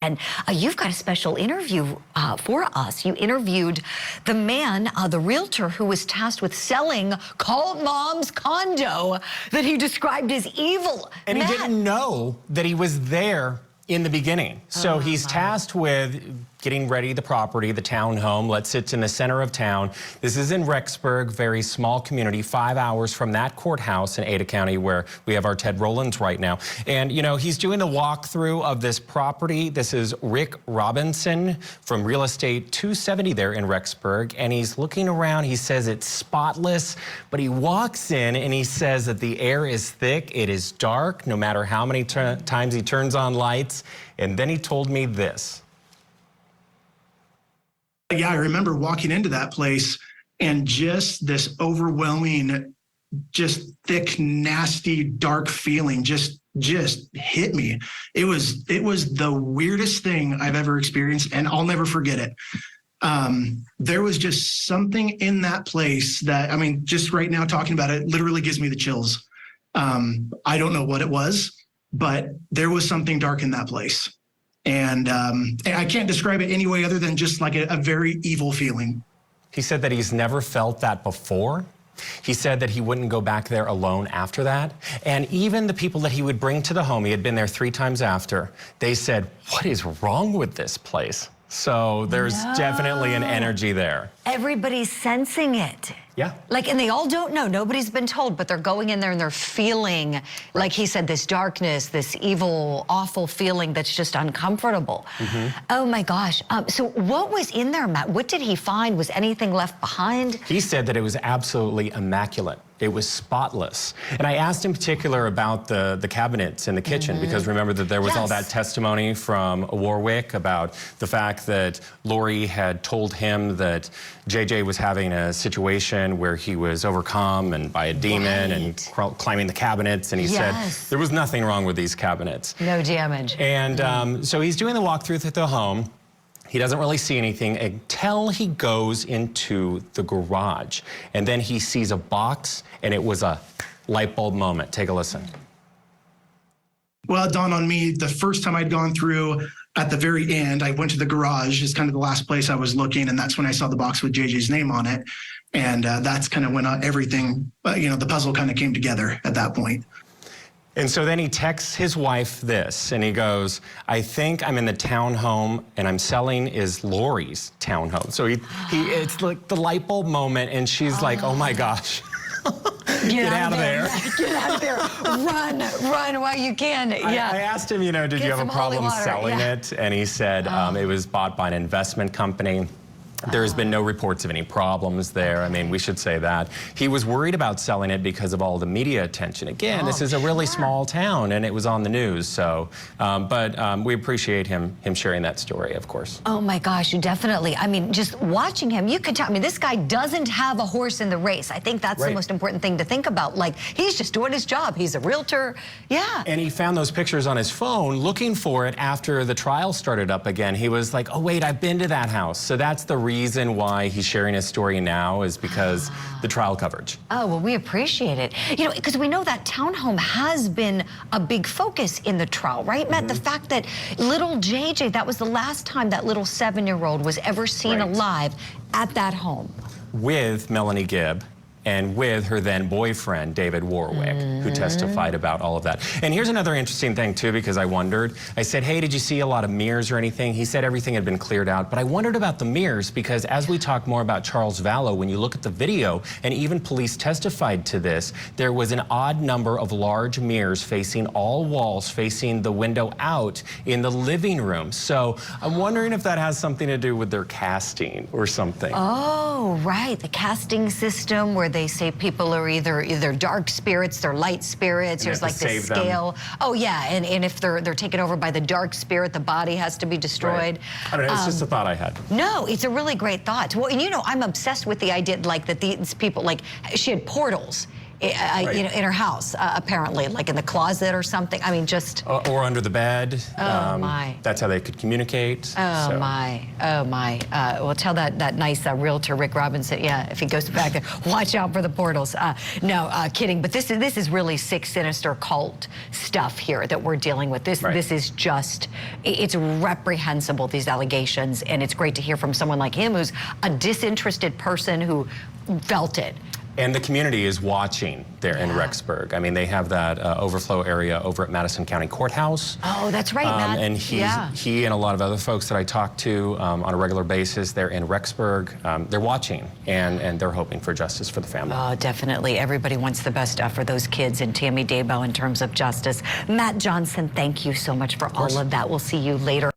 And you've got a special interview for us. You interviewed the man, the realtor who was tasked with selling Cult Mom's condo that he described as evil. And Matt. he didn't know that he was there in the beginning. So he's tasked with getting ready the property, the townhome. Let's sit in the center of town. This is in Rexburg, very small community, 5 hours from that courthouse in Ada County where we have our Ted Rollins right now. And you know, he's doing the walkthrough of this property. This is Rick Robinson from Real Estate 270 there in Rexburg. And he's looking around, he says it's spotless, but he walks in and he says that the air is thick, it is dark, no matter how many times he turns on lights. And then he told me this. Yeah, I remember walking into that place and just this overwhelming, just thick, nasty, dark feeling just hit me. It was the weirdest thing I've ever experienced, and I'll never forget it. There was just something in that place that, I mean, just right now talking about it literally gives me the chills. I don't know what it was, but there was something dark in that place. And I can't describe it any way other than just like a very evil feeling. He said that he's never felt that before. He said that he wouldn't go back there alone after that. And even the people that he would bring to the home, he had been there 3 times after, they said, what is wrong with this place? So there's definitely an energy there. Everybody's sensing it. Yeah. Like, and they all don't know. Nobody's been told, but they're going in there and they're feeling, like he said, this darkness, this evil, awful feeling that's just uncomfortable. Oh my gosh. So what was in there, Matt? What did he find? Was anything left behind? He said that it was absolutely immaculate. It was spotless. And I asked in particular about the cabinets in the kitchen, because remember that there was all that testimony from Warwick about the fact that Lori had told him that JJ was having a situation where he was overcome and by a demon and climbing the cabinets, and he said there was nothing wrong with these cabinets. No damage. And so he's doing the walkthrough through the home. He doesn't really see anything until he goes into the garage. And then he sees a box, and it was a light bulb moment. Take a listen. Well, it dawned on me the first time I'd gone through at the very end, I went to the garage. It's kind of the last place I was looking, and that's when I saw the box with JJ's name on it. And that's kind of when everything, you know, the puzzle kind of came together at that point. And so then he texts his wife this, and he goes, I think I'm in the townhome, and I'm selling is Lori's townhome. So it's like the light bulb moment, and she's like, oh my gosh. Get out of there. Get out of there. Run while you can. Yeah. I asked him, you know, did you have a problem selling it? And he said it was bought by an investment company. There's been no reports of any problems there. I mean, we should say that. He was worried about selling it because of all the media attention. Again, this is a really small town, and it was on the news. So, but we appreciate him sharing that story, of course. Oh my gosh, definitely. I mean, just watching him, you could tell. I mean, this guy doesn't have a horse in the race. I think that's the most important thing to think about. Like, he's just doing his job. He's a realtor. Yeah. And he found those pictures on his phone, looking for it after the trial started up again. He was like, oh wait, I've been to that house. So that's the reason why he's sharing his story now, is because the trial coverage. Oh, well, we appreciate it. You know, because we know that townhome has been a big focus in the trial, right, Matt? The fact that little JJ, that was the last time that little 7-year-old was ever seen alive at that home. With Melanie Gibb, and with her then boyfriend, David Warwick, who testified about all of that. And here's another interesting thing too, because I wondered, I said, hey, did you see a lot of mirrors or anything? He said everything had been cleared out, but I wondered about the mirrors, because as we talk more about Charles Vallow, when you look at the video, and even police testified to this, there was an odd number of large mirrors facing all walls, facing the window out in the living room. So I'm wondering if that has something to do with their casting or something. Oh, right, the casting system where they say people are either dark spirits, they're light spirits. There's like this scale. Oh yeah, and if they're taken over by the dark spirit, the body has to be destroyed. I don't know, it's just a thought I had. No, it's a really great thought. Well, and you know, I'm obsessed with the idea like that these people, like she had portals you know, in her house, apparently, like in the closet or something. I mean, just... Or under the bed. Oh, my. That's how they could communicate. Oh, so. my. Oh, my. Well, tell that nice realtor, Rick Robinson, yeah, if he goes back there, watch out for the portals. No, kidding. But this is really sick, sinister cult stuff here that we're dealing with. This is just, it's reprehensible, these allegations, and it's great to hear from someone like him who's a disinterested person who felt it. And the community is watching there in Rexburg. I mean, they have that overflow area over at Madison County Courthouse. Oh, that's right, Matt. And he and a lot of other folks that I talk to on a regular basis, they're in Rexburg. They're watching, and they're hoping for justice for the family. Oh, definitely. Everybody wants the best for those kids and Tammy Daybell in terms of justice. Matt Johnson, thank you so much for all of that. We'll see you later.